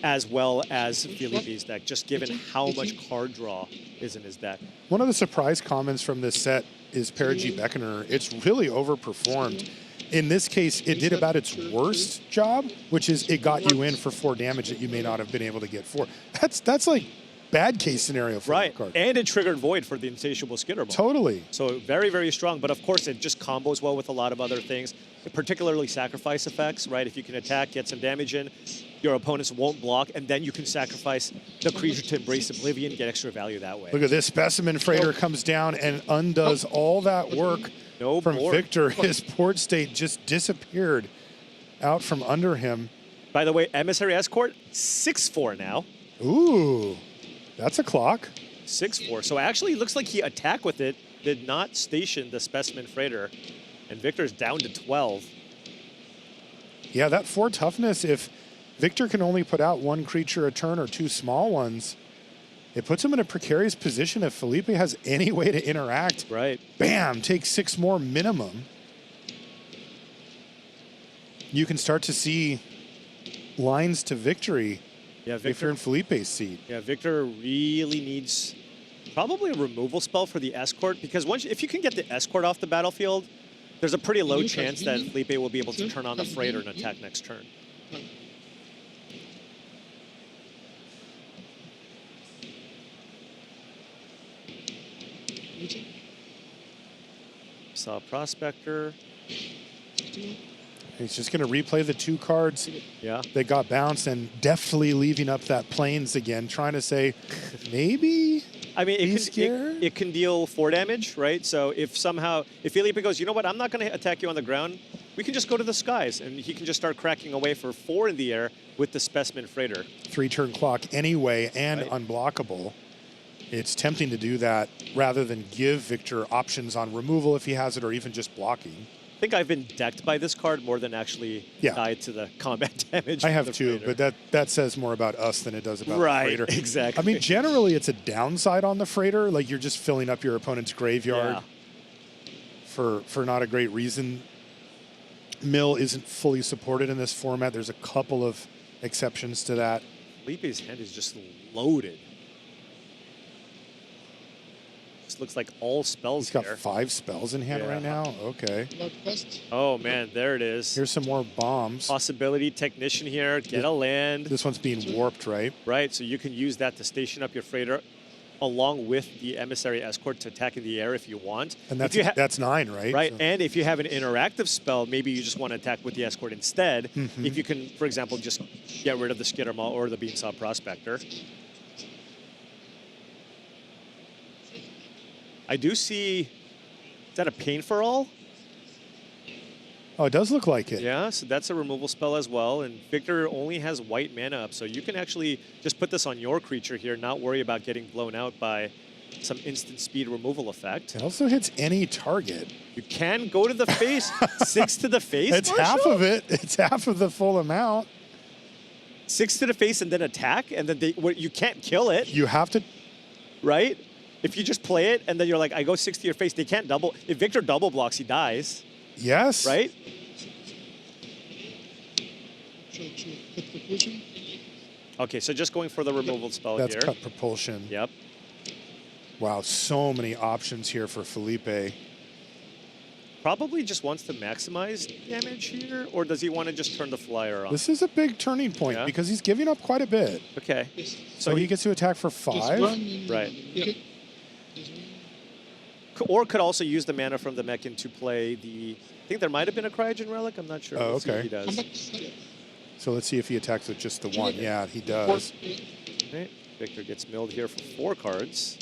as well as Felippe's deck, just given how much card draw is in his deck. One of the surprise comments from this set is Perigi Beckoner. It's really overperformed. In this case, it did about its worst job, which is it got you in for 4 damage that you may not have been able to get 4. That's like bad case scenario for Right, the card. and it triggered Void for the Insatiable Skitterball. Totally. So very, very strong, but of course it just combos well with a lot of other things, particularly sacrifice effects, right? If you can attack, get some damage in, your opponents won't block, and then you can sacrifice the creature to Embrace Oblivion, get extra value that way. Look at this. Specimen Freighter comes down and undoes all that work No from board. Victor. His board state just disappeared out from under him. By the way, Emissary Escort, 6/4 now. Ooh, that's a clock. 6/4. So actually it looks like he attacked with it, did not station the Specimen Freighter, and Victor's down to 12. Yeah, that 4 toughness, if Victor can only put out 1 creature a turn or 2 small ones, it puts him in a precarious position if Felippe has any way to interact. Right. Bam, take 6 more minimum. You can start to see lines to victory Yeah, if you're in Felippe's seat. Yeah, Victor really needs probably a removal spell for the Escort, because if you can get the Escort off the battlefield, there's a pretty low chance that Felippe will be able to turn on the Freighter and attack next turn. Saw Prospector. He's just going to replay the 2 cards Yeah. that got bounced and deftly leaving up that plains again, trying to say, maybe. I mean, He's scared? it can deal 4 damage, right? So if Felippe goes, you know what, I'm not going to attack you on the ground, we can just go to the skies, and he can just start cracking away for 4 in the air with the Specimen Freighter. 3-turn clock anyway and Right. unblockable. It's tempting to do that rather than give Victor options on removal if he has it or even just blocking. I think I've been decked by this card more than actually died to the combat damage. I have too, Freighter. but that says more about us than it does about the Freighter. Exactly. I mean, generally it's a downside on the Freighter. Like you're just filling up your opponent's graveyard for not a great reason. Mill isn't fully supported in this format. There's a couple of exceptions to that. Felippe's hand is just loaded. This looks like all spells He's got here. 5 spells in hand right now. Okay. Oh man, there it is. Here's some more bombs. Possibility technician here. Get a land. This one's being warped, right? Right, so you can use that to station up your freighter along with the emissary escort to attack in the air if you want. And that's 9, right? Right, So. and if you have an interactive spell, maybe you just want to attack with the escort instead. Mm-hmm. If you can, for example, just get rid of the Skitter Maw or the Beamsaw Prospector. I do see, is that a Pain for All? Oh, it does look like it. Yeah, so that's a removal spell as well. And Victor only has white mana up, so you can actually just put this on your creature here, not worry about getting blown out by some instant speed removal effect. It also hits any target. You can go to the face, 6 to the face. It's half of it. It's half of the full amount. 6 to the face and then attack, and then you can't kill it. You have to. Right? If you just play it and then you're like, I go 6 to your face, they can't double. If Victor double blocks, he dies. Yes. Right? Okay, so just going for the removal spell That's here. cut propulsion. Yep. Wow, so many options here for Felippe. Probably just wants to maximize damage here, or does he want to just turn the flyer on? This is a big turning point because he's giving up quite a bit. Okay. So he gets to attack for 5. Right. Or could also use the mana from the Mechan to play the... I think there might have been a Cryogen Relic. I'm not sure. Oh, Let's see okay. if he does. So let's see if he attacks with just the 1. Yeah, he does. Okay. Victor gets milled here for 4 cards.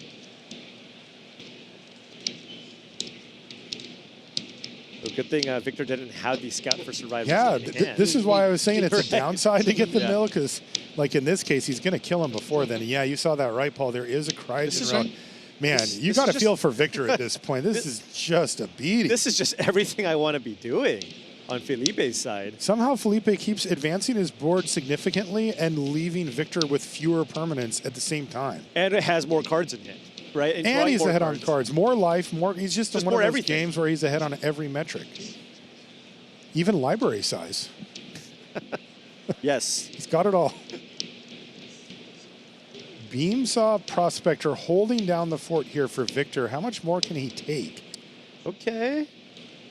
So good thing Victor didn't have the Scout for Survival. Yeah, this is why I was saying it's a downside to get the mill, because like in this case, he's going to kill him before then. Yeah, you saw that right, Paul. There is a Cryogen Relic. Man, you got to feel for Victor at this point. This is just a beating. This is just everything I want to be doing on Felippe's side. Somehow Felippe keeps advancing his board significantly and leaving Victor with fewer permanents at the same time. And it has more cards in hand, right? And he's ahead on cards. More life, more. He's just in one of those everything. games where he's ahead on every metric. Even library size. Yes. He's got it all. Beamsaw Prospector holding down the fort here for Victor. How much more can he take? Okay.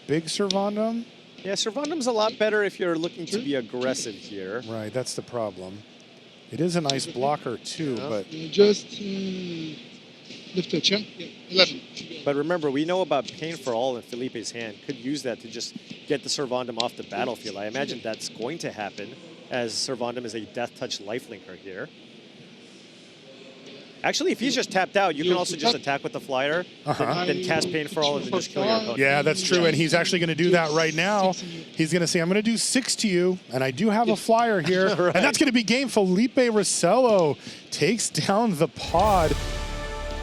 Big Servandum. Yeah, Servandum's a lot better if you're looking to be aggressive here. Right, that's the problem. It is a nice blocker too, but... Just lift touch, yeah? 11. But remember, we know about Pain for All in Felippe's hand. Could use that to just get the Servandum off the battlefield. I imagine that's going to happen, as Servandum is a Death Touch lifelinker here. Actually, if he's just tapped out, you can also just attack with the flyer, then cast Pain for All, and then just kill your opponent. Yeah, that's true, and he's actually going to do that right now. He's going to say, I'm going to do 6 to you, and I do have a flyer here, and that's going to be game. Felippe Rosselo takes down the pod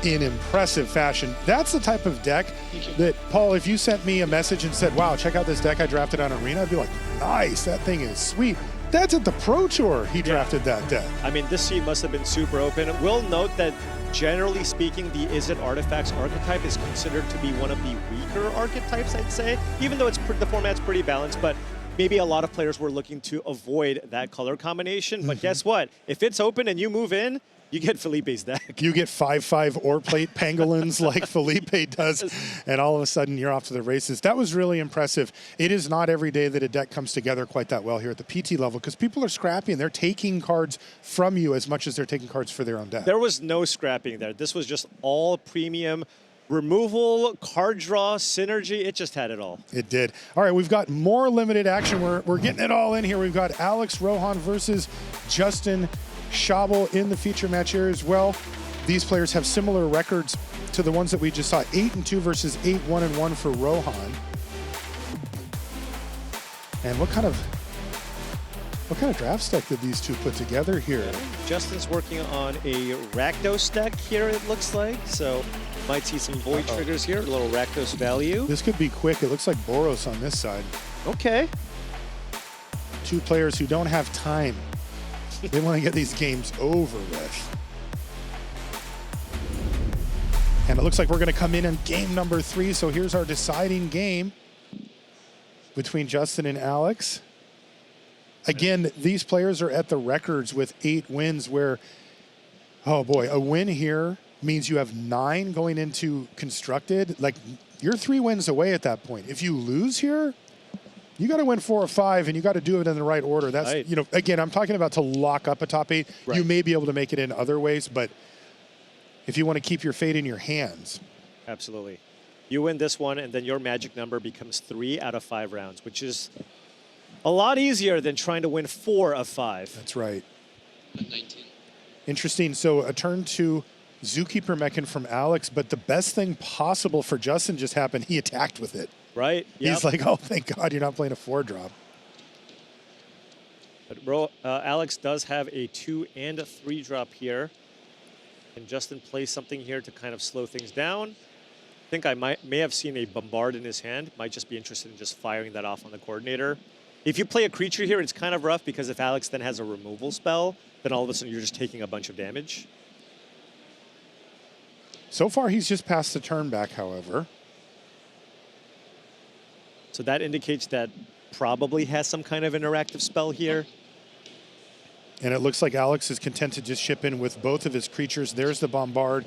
in impressive fashion. That's the type of deck that, Paul, if you sent me a message and said, wow, check out this deck I drafted on Arena, I'd be like, nice, that thing is sweet. That's at the Pro Tour he drafted that deck. I mean, this seed must have been super open. We'll note that, generally speaking, the Is It Artifacts archetype is considered to be one of the weaker archetypes, I'd say, even though the format's pretty balanced, but maybe a lot of players were looking to avoid that color combination. But guess what? If it's open and you move in, you get Felippe's deck. You get 5/5 ore plate pangolins like Felippe does, and all of a sudden you're off to the races. That was really impressive. It is not every day that a deck comes together quite that well here at the PT level, because people are scrappy and they're taking cards from you as much as they're taking cards for their own deck. There was no scrapping there. This was just all premium removal, card draw, synergy. It just had it all. It did. All right, we've got more limited action. We're getting it all in here. We've got Alex Rohan versus Justin Schabel in the feature match here as well. These players have similar records to the ones that we just saw. 8-2 versus 8-1-1 for Rohan. And what kind of draft deck did these two put together here? Justin's working on a Rakdos deck here, it looks like. So Might see some Void triggers here, a little Rakdos value. This could be quick. It looks like Boros on this side. Okay. Two players who don't have time. They want to get these games over with. And it looks like we're going to come in game number 3. So here's our deciding game between Justin and Alex. Again, these players are at the records with 8 wins where, oh boy, a win here means you have 9 going into constructed. Like, you're 3 wins away at that point. If you lose here, you got to win 4 or 5, and you got to do it in the right order. That's, right. you know, again, I'm talking about to lock up a top 8. Right. You may be able to make it in other ways, but if you want to keep your fate in your hands. Absolutely. You win this one, and then your magic number becomes 3 out of 5 rounds, which is a lot easier than trying to win 4 of 5. That's right. 19. Interesting. So a turn to Zookeeper Mechan from Alex, but the best thing possible for Justin just happened. He attacked with it. Right? He's like, oh, thank God you're not playing a 4-drop. But Alex does have a 2 and a 3-drop here. And Justin plays something here to kind of slow things down. I think I may have seen a Bombard in his hand. Might just be interested in just firing that off on the coordinator. If you play a creature here, it's kind of rough because if Alex then has a removal spell, then all of a sudden you're just taking a bunch of damage. So far, he's just passed the turn back, however. So that indicates that probably has some kind of interactive spell here. And it looks like Alex is content to just ship in with both of his creatures. There's the Bombard.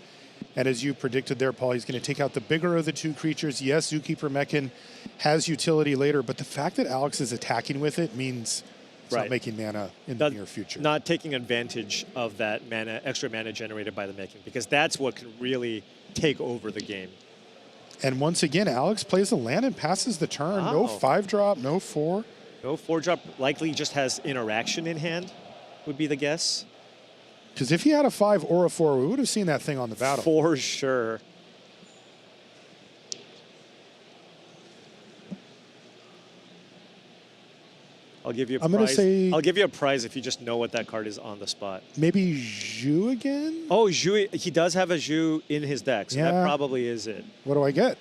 And as you predicted there, Paul, he's going to take out the bigger of the 2 creatures. Yes, Zookeeper Mechan has utility later, but the fact that Alex is attacking with it means it's not making mana in the near future. Not taking advantage of that mana, extra mana generated by the Mechan, because that's what can really take over the game. And once again, Alex plays a land and passes the turn. Wow. No 5-drop, no 4. No 4-drop, likely just has interaction in hand, would be the guess. Because if he had a 5 or a 4, we would have seen that thing on the battle. For sure. I'll give you a prize. I'm going to say I'll give you a prize if you just know what that card is on the spot. maybe Zhu again? Oh, Zhu, he does have a Zhu in his deck, so Yeah. that probably is it. What do I get?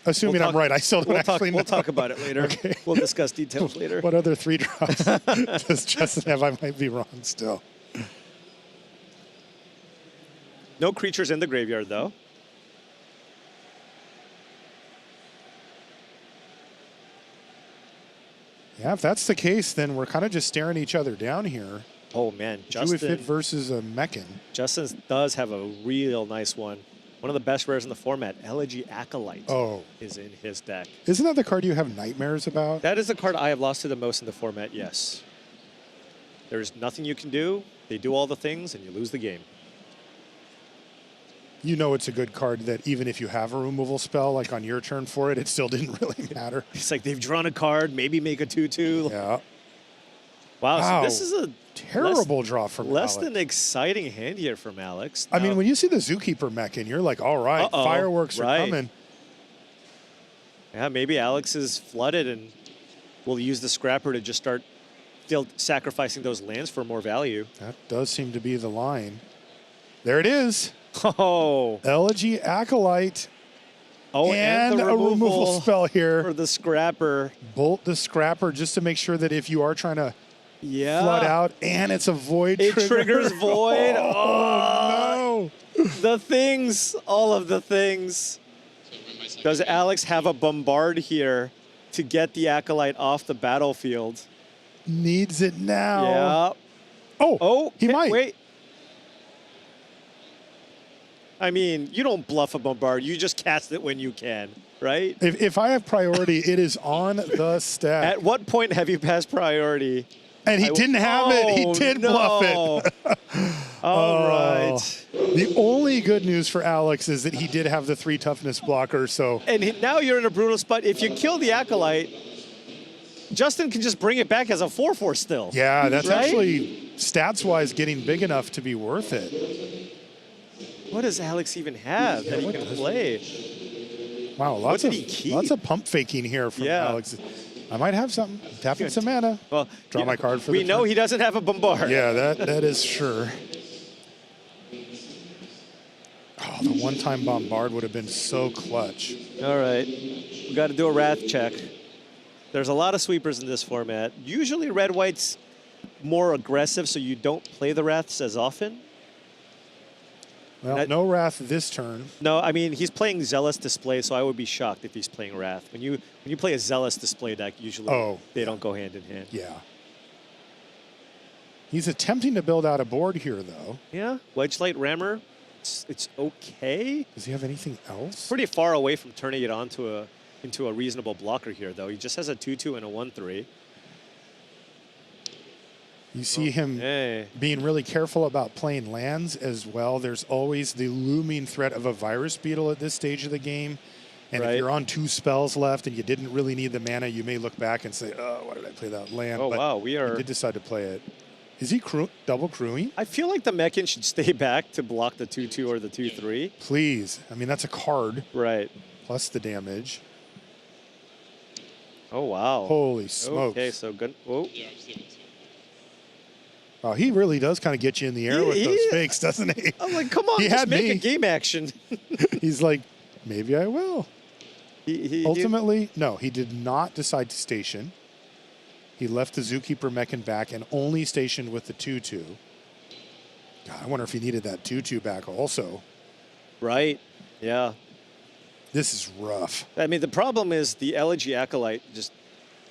Assuming We'll I'm right. I still don't actually know. We'll talk about it later. Okay. We'll discuss details later. What other 3-drops does Justin have? I might be wrong still. No creatures in the graveyard, though. Yeah, if that's the case, then we're kind of just staring each other down here. Oh, man. Justin versus a Mechan. Justin does have a real nice one. One of the best rares in the format, Elegy Acolyte, is in his deck. Isn't that the card you have nightmares about? That is the card I have lost to the most in the format, yes. There's nothing you can do. They do all the things, and you lose the game. You know it's a good card that even if you have a removal spell, like on your turn for it, it still didn't really matter. It's like they've drawn a card, maybe make a 2/2. Yeah. Wow, so this is a terrible draw from less Alex. than exciting hand here from Alex. I mean, when you see the Zookeeper Mechan, you're like, all right, fireworks are coming. Yeah, maybe Alex is flooded and will use the Scrapper to just start sacrificing those lands for more value. That does seem to be the line. There it is. Oh. Elegy Acolyte. Oh, and the a removal spell here. For the Scrapper. Bolt the Scrapper just to make sure that if you are trying to Yeah. flood out, and it's a void trigger. It triggers void. Oh, no. The things, all of the things. Does Alex have a Bombard here to get the Acolyte off the battlefield? Needs it now. Yeah. Oh, he might. Wait. I mean, you don't bluff a Bombard. You just cast it when you can, right? If I have priority, it is on the stack. At what point have you passed priority? And he didn't have it. He did bluff it. All right. The only good news for Alex is that he did have the 3 toughness blocker, so. And now you're in a brutal spot. If you kill the Acolyte, Justin can just bring it back as a 4/4 still. Yeah, that's right? actually, stats-wise, getting big enough to be worth it. What does Alex even have that he can play? Wow, lots did he keep? of pump faking here from Alex. I might have something. Tapping some mana. Well, Draw my card for we the know turn. he doesn't have a Bombard. Yeah, that is sure. Oh, the one-time bombard would have been so clutch. All right, we got to do a Wrath check. There's a lot of sweepers in this format. Usually red-white's more aggressive, so you don't play the Wraths as often. Well, no Wrath this turn. No, I mean, he's playing Zealous Display, so I would be shocked if he's playing Wrath. When you play a Zealous Display deck, usually they don't go hand in hand. Yeah. He's attempting to build out a board here, though. Yeah, Wedgelight Rammer, it's okay. Does he have anything else? Pretty far away from turning it into a reasonable blocker here, though. He just has a 2/2 and a 1/3. You see him being really careful about playing lands as well. There's always the looming threat of a Virus Beetle at this stage of the game. And if you're on 2 spells left and you didn't really need the mana, you may look back and say, oh, why did I play that land? Oh, but wow, he did decide to play it. Is he double crewing? I feel like the Mechan should stay back to block the 2/2 or the 2/3. Please. I mean, that's a card. Right. Plus the damage. Oh, wow. Holy smokes. Okay, so good. Whoa. Oh, he really does kind of get you in the air with those fakes, doesn't he? I'm like, come on, just make a game action. He's like, maybe I will. Ultimately, no, he did not decide to station. He left the Zookeeper Mechan back and only stationed with the 2/2. God, I wonder if he needed that 2/2 back also. Right, yeah. This is rough. I mean, the problem is the Elegy Acolyte just...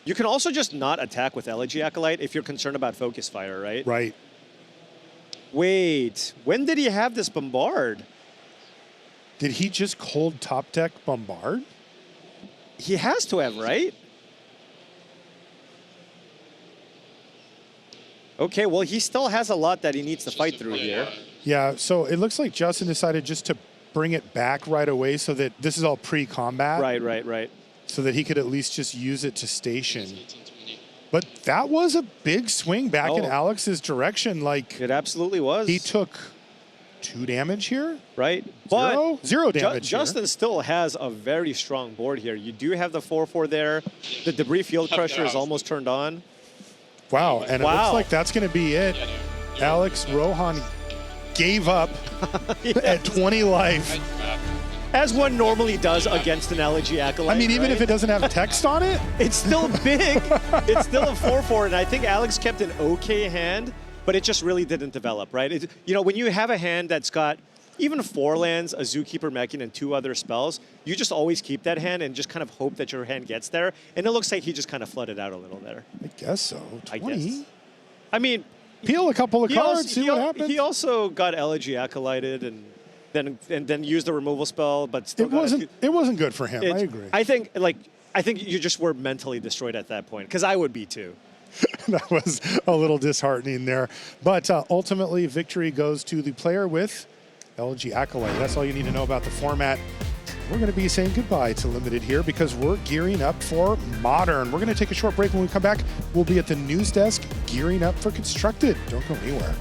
You can also just not attack with Elegy Acolyte if you're concerned about Focus Fire, right? Right. Wait, when did he have this Bombard? Did he just cold top deck Bombard? He has to have, right? Okay, well, he still has a lot that he needs to fight through here. Yeah, so it looks like Justin decided just to bring it back right away so that this is all pre-combat. Right. So that he could at least just use it to station. But that was a big swing back in Alex's direction. Like, it absolutely was. He took 2 damage here. Right. Zero damage Justin still has a very strong board here. You do have the 4/4 there. The Debris Field Crusher is almost turned on. Wow, and it looks like that's going to be it. Alex Rohan gave up at 20 life. As one normally does against an Elegy Acolyte. I mean, even if it doesn't have text on it? It's still big. It's still a 4/4, and I think Alex kept an okay hand, but it just really didn't develop, right? You know, when you have a hand that's got even 4 lands, a Zookeeper Mechan, and 2 other spells, you just always keep that hand and just kind of hope that your hand gets there. And it looks like he just kind of flooded out a little there. I guess so. 20? I guess. I mean, peel a couple of cards, see what happens. He also got Elegy Acolyted and then used the removal spell, but still it wasn't good for him. I agree. I think you just were mentally destroyed at that point, because I would be too. That was a little disheartening there. But ultimately, victory goes to the player with Elegy Acolyte. That's all you need to know about the format. We're going to be saying goodbye to Limited here because we're gearing up for Modern. We're going to take a short break. When we come back, we'll be at the news desk gearing up for Constructed. Don't go anywhere.